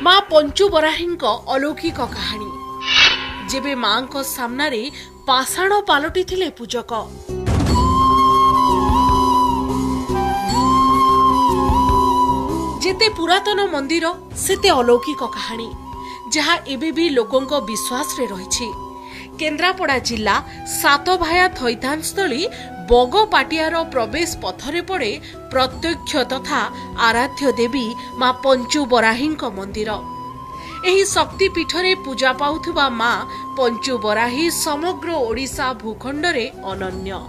मां पंचु बराहींक अलौकिक कहानी जेबे मां सामने पाषाण पालटी थिले पूजक। जेते पुरातन मंदिर सेते अलौकिक कहानी जहाँ एबे भी लोकों विश्वास रे रही। केन्द्रापड़ा जिला सातभाया थैथान स्थली बगपाटियार प्रवेश पथरे पड़े प्रत्यक्ष तथा आराध्य देवी मां पंचु बराहींक मंदिर। एही शक्तिपीठरे पूजा पाउथुबा मां पंचु बराही समग्र ओडिशा भूखंडरे अनन्य।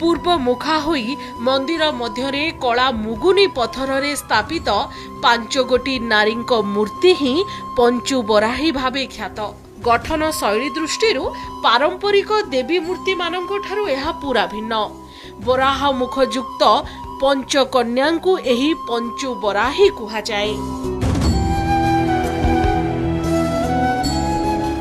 पूर्व मुखा होई मंदिर मध्यरे कला मुगुनी पथରରେ स्थापित 5 गोटी नारींक मूर्ति ही पंचु बराही भावे ख्यात। गठन शैली दृष्टि पारंपरिक देवी मूर्ति मानक ठारू यह पूरा भिन्न। बराह मुखयुक्त पंचकन्याଙ୍କୁ एही पंचु बराही कुहा जाए।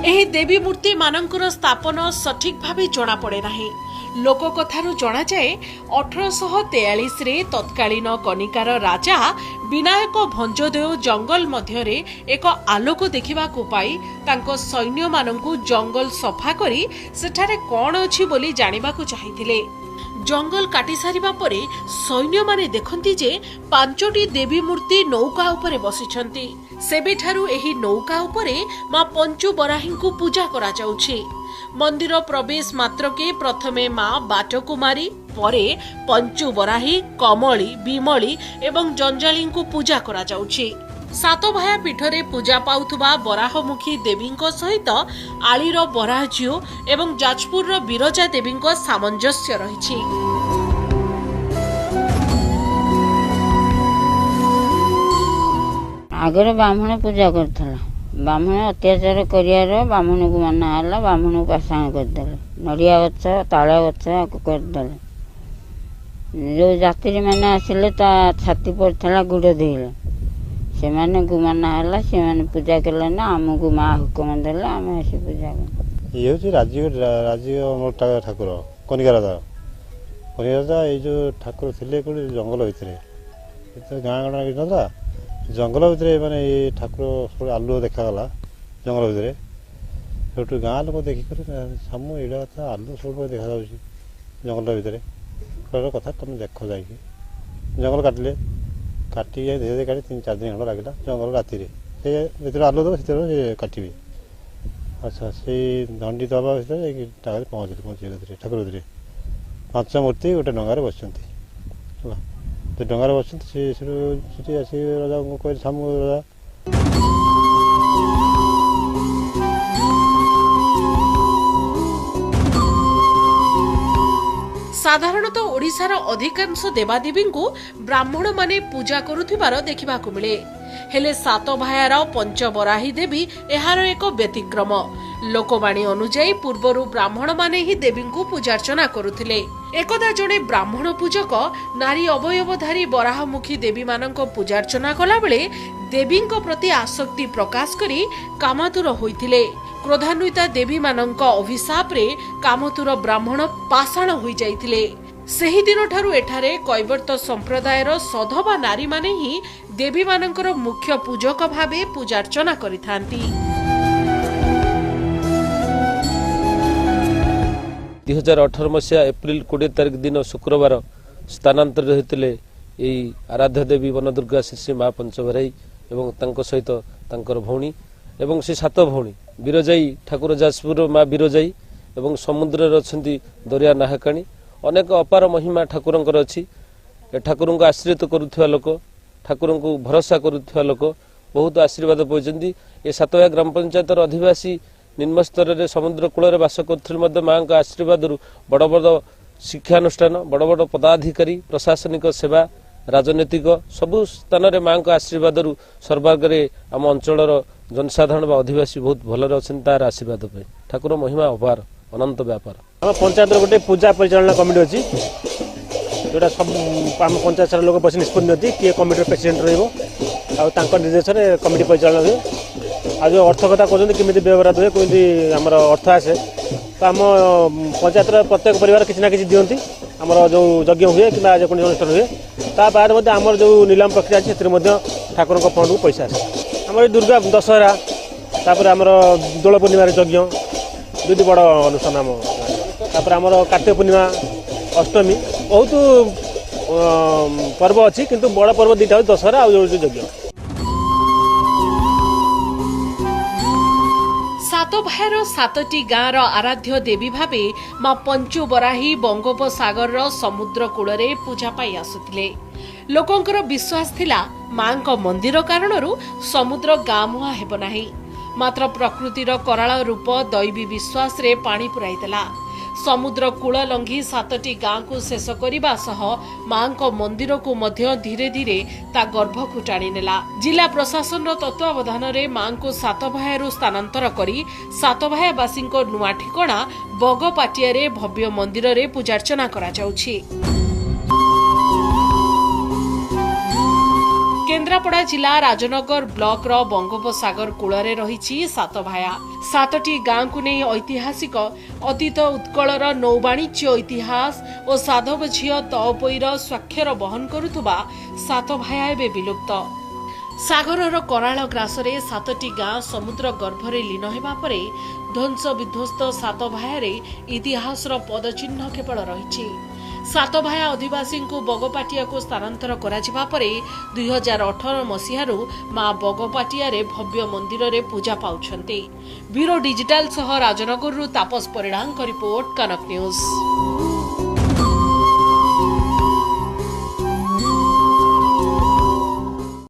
एही देवी मूर्ति मानकर स्थापन सठिक भावे जना पड़े नाही। लोक कथारू जना जाए 1843 रे तत्कालीन कनिकार राजा विनायक भंजदेव जंगल मध्यरे एक आलोक देखिबा को पाई तांको सैन्य माननकु जंगल सफा करी सेठारे कोन अछि बोली जानिबा को चाहिथिले। जंगल काटी सारिबा परे सैन्य माने देखंती जे 5टी देवी मूर्ति नौका उपरे बसिछंती। सेबेठारू एही नौका उपरे मां पंचु बराहींकु पूजा करा जाउछि। मंदिर प्रवेश मात्रके प्रथमे मां बाटकुमारी परे पंचु बराही कमली बिमली एवं जंजालींकु पूजा करा जाउछि। सातभाया पीठरे पूजा पाउथुबा बराहमुखी देवींको सहित आलीर बराहजियो एवं जाजपुरर बिरजा देवींको सामंजस्य रहिछि। आगे ब्राह्मण पूजा करथला। ब्राह्मण अत्याचार करियार ब्राह्मण को माना हला। ब्राह्मण को पाषाण करदेले। नड़िया गछ ताल गछ करदेले। जो यात्री मैंने आसिले ता छाती पड़ता गुड़ देले से माने को माना हला। से माने पूजा कले ना आमको माँ हुकुम देले आम ऐसे पूजा कर। ये हूँ राजीव राजीव ठाकुर कनिका राजा ये जो ठाकुर थे जंगल भितर गाँ गणा कि ना जंगल भितर माने ये ठाकुर आलुओ देखागला जंगल भितर से गाँ लोक देखिक सामू यहाँ आलु सब देखा जंगल भितर कथा तुम देख जा जंगल काटिले काटी धीरे काटी 3-4 दिन खंड लगे जंगल राति से आलु दब से काटे। अच्छा से दंडी दबा भर पहुँचे ठाकुर भितर 5 मूर्ति गोटे डंगार बस डंगार बस आस राजा को कह सामू राजा साधारणतः ओडिशार अधिकांश देवादेवी को ब्राह्मण माने पूजा करुथिबार देखिबाकु मिले। हेले सातभायार पंचबराही देवी एहार एक व्यतिक्रम। लोकवाणी अनुଯାयी पूर्वरु ब्राह्मण माने ही देवी को पूजार्चना करुथिले। एकदा जणे ब्राह्मण पूजक नारी अवयवधारी बराहमुखी देवी मानक पूजार्चना कला बेले देवींक प्रति आसक्ति प्रकाश करी कामातुर होइथिले। क्रोधान्विता देवी मानक अभिशाप रे कामतुर ब्राह्मण पाषाण होई जाइथिले। सेही दिन ठारू एठारे कैवर्त संप्रदायर सधवा नारी माने ही देवी मानकर मुख्य पूजक भावे पूजार्चना करिथांती। 2018 मसीहा एप्रिल 20 तारिख दिन शुक्रवार स्थानांतरित होते यही आराध्य देवी वनदुर्गा श्री माँ पंचबराही एवं तांको सहित तांकर भौणी एवं से 7 भौणी बिरजाई ठाकुर जाजपुर माँ बिरजाई एवं समुद्र अच्छी दरिया नाहकाणी अनेक अपार महिमा ठाकुर अच्छी। ठाकुर को आश्रित करुवा लोक ठाकुर को भरोसा करुवा लोक बहुत आशीर्वाद पाई। ये सातभाया ग्राम पंचायत अधिवासी निम्न स्तर में समुद्र कूल बास कर माँ का आशीर्वाद बड़ बड़ शिक्षानुष्ठान बड़ बड़ पदाधिकारी प्रशासनिक सेवा राजनैतिक सबु स्थान में माँ का आशीर्वाद सर्वाग्रे आम अंचल जनसाधारण व अधिवासी बहुत भल अच्छे तार आशीर्वाद पे ठाकुर महिमा अपार अनंत व्यापार। आम पंचायत गोटे पूजा परिचालना कमिटी अच्छी जोटा सब आम पंचायत सारा लोक बस निष्पत्ति नियंती किए कमिटी प्रेसिडेंट रहा निर्देश कमिटी परिचालना हुए। आज जो अर्थ कथा कहते केमी व्यवहार हुए कमी आम अर्थ आसे तो आम पंचायत प्रत्येक परिवार किसी ना कि दिखती आमर जो यज्ञ हुए कि जेको अनुष्ठान हुए ता बाद आमर जो नीलाम प्रक्रिया अच्छी ठाकुर फंड को पैसा आसे आम ଆମର ଦୁର୍ଗା ଦଶହରା ତାପରେ ଆମର ଦୋଳ ପୂର୍ଣ୍ଣିମାରେ ଯଜ୍ଞ ଦୁଇଟି ବଡ଼ ଅନୁଷ୍ଠାନ ଆମ ତାପରେ ଆମର କାର୍ତ୍ତିକ ପୂର୍ଣ୍ଣିମା ଅଷ୍ଟମୀ ବହୁତ ପର୍ବ ଅଛି କିନ୍ତୁ ବଡ଼ ପର୍ବ ଦୁଇଟା ହେଉଛି ଦଶହରା ଆଉ ଯେଉଁ ଯଜ୍ଞ। ସାତଭାୟାର 7ଟି ଗାଁର ଆରାଧ୍ୟ ଦେବୀ ଭାବେ ମା ପଞ୍ଚୁବରାହୀ ବଙ୍ଗୋପସାଗରର ସମୁଦ୍ର କୂଳରେ ପୂଜା ପାଇ ଆସୁଥିଲେ। ଲୋକଙ୍କର ବିଶ୍ୱାସ ଥିଲା ମାଙ୍କ ମନ୍ଦିର କାରଣରୁ ସମୁଦ୍ର ଗାଁ ମୁହାଁ ହେବ ନାହିଁ। ମାତ୍ର ପ୍ରକୃତିର କରାଳ ରୂପ ଦୈବୀ ବିଶ୍ୱାସରେ ପାଣି ପୁରାଇଦେଲା। ସମୁଦ୍ର କୂଳ ଲଙ୍ଘି 7ଟି ଗାଁକୁ ଶେଷ କରିବା ସହ ମାଙ୍କ ମନ୍ଦିରକୁ ମଧ୍ୟ ଧୀରେ ଧୀରେ ତା ଗର୍ଭକୁ ଟାଣିନେଲା। ଜିଲ୍ଲା ପ୍ରଶାସନର ତତ୍ତ୍ୱାବଧାନରେ ମାଙ୍କୁ ସାତଭାୟାରୁ ସ୍ଥାନାନ୍ତର କରି ସାତଭାୟାବାସୀଙ୍କ ନୂଆ ଠିକଣା ବଗପାଟିଆରେ ଭବ୍ୟ ମନ୍ଦିରରେ ପୂଜାର୍ଚ୍ଚନା କରାଯାଉଛି। କେନ୍ଦ୍ରାପଡ଼ା ଜିଲ୍ଲା ରାଜନଗର ବ୍ଲକର ବଙ୍ଗୋପସାଗର କୂଳରେ ରହିଛି ସାତଭାୟା। 7ଟି ଗାଁକୁ ନେଇ ଐତିହାସିକ ଅତୀତ ଉତ୍କଳର ନୌବାଣିଜ୍ୟ ଇତିହାସ ଓ ସାଧବ ଝିଅ ତଅପୋଇର ସ୍ୱାକ୍ଷର ବହନ କରୁଥିବା ସାତଭାୟା ଏବେ ବିଲୁପ୍ତ। ସାଗରର କରାଳ ଗ୍ରାସରେ 7ଟି ଗାଁ ସମୁଦ୍ର ଗର୍ଭରେ ଲୀନ ହେବା ପରେ ଧ୍ୱଂସ ବିଧ୍ୱସ୍ତ ସାତଭାୟାରେ ଇତିହାସର ପଦଚିହ୍ନ କେବଳ ରହିଛି। ସାତଭାୟା ଅଧିବାସୀଙ୍କୁ ବଗପାଟିଆକୁ ସ୍ଥାନାନ୍ତର କରାଯିବା ପରେ 2018 ମସିହାରୁ ମା ବଗପାଟିଆରେ ଭବ୍ୟ ମନ୍ଦିରରେ ପୂଜା ପାଉଛନ୍ତି। ବ୍ୟୁରୋ ଡିଜିଟାଲ ସହ ରାଜନଗରରୁ ତାପସ ପରିଡ଼ାଙ୍କ ରିପୋର୍ଟ, କନକ ନ୍ୟୁଜ।